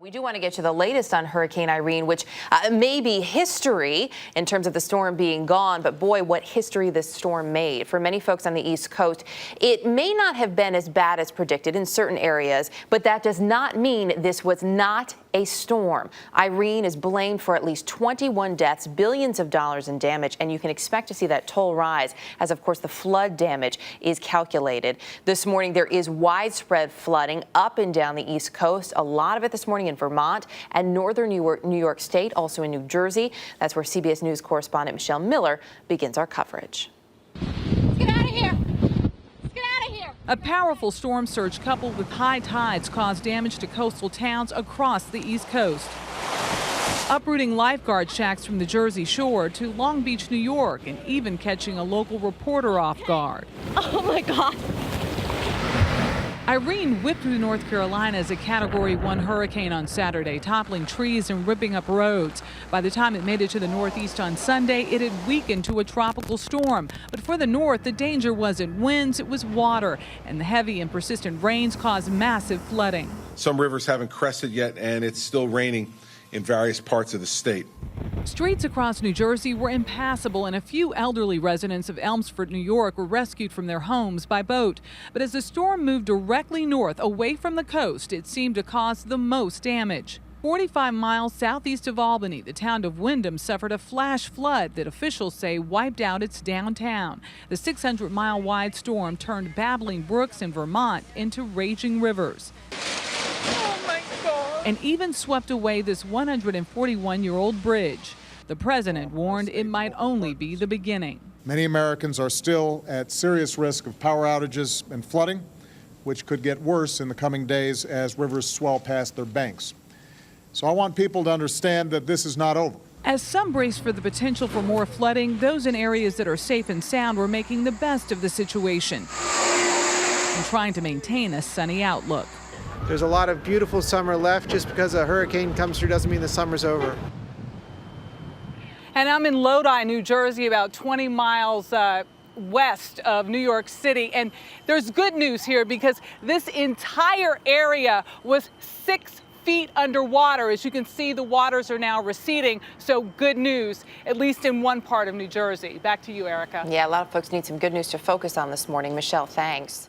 We do want to get to the latest on Hurricane Irene, which may be history in terms of the storm being gone. But boy, what history this storm made. For many folks on the East Coast, it may not have been as bad as predicted in certain areas, but that does not mean this was not a storm. Irene is blamed for at least 21 deaths, billions of dollars in damage, and you can expect to see that toll rise as, of course, the flood damage is calculated. This morning, there is widespread flooding up and down the East Coast. A lot of it this morning in Vermont and northern New York State, also in New Jersey. That's where CBS News correspondent Michelle Miller begins our coverage. Get out of here! Get out of here! A powerful storm surge coupled with high tides caused damage to coastal towns across the East Coast, uprooting lifeguard shacks from the Jersey Shore to Long Beach, New York, and even catching a local reporter off guard. Oh my God! Irene whipped through North Carolina as a Category 1 hurricane on Saturday, toppling trees and ripping up roads. By the time it made it to the Northeast on Sunday, it had weakened to a tropical storm. But for the North, the danger wasn't winds, it was water. And the heavy and persistent rains caused massive flooding. Some rivers haven't crested yet, and it's still raining in various parts of the state. Streets across New Jersey were impassable, and a few elderly residents of Elmsford, New York, were rescued from their homes by boat. But as the storm moved directly north, away from the coast, it seemed to cause the most damage. 45 miles southeast of Albany, the town of Windham suffered a flash flood that officials say wiped out its downtown. The 600-mile-wide storm turned babbling brooks in Vermont into raging rivers, and even swept away this 141-year-old bridge. The president warned it might only be the beginning. Many Americans are still at serious risk of power outages and flooding, which could get worse in the coming days as rivers swell past their banks. So I want people to understand that this is not over. As some brace for the potential for more flooding, those in areas that are safe and sound were making the best of the situation and trying to maintain a sunny outlook. There's a lot of beautiful summer left. Just because a hurricane comes through doesn't mean the summer's over. And I'm in Lodi, New Jersey, about 20 miles west of New York City. And there's good news here because this entire area was 6 feet underwater. As you can see, the waters are now receding. So good news, at least in one part of New Jersey. Back to you, Erica. Yeah, a lot of folks need some good news to focus on this morning. Michelle, thanks.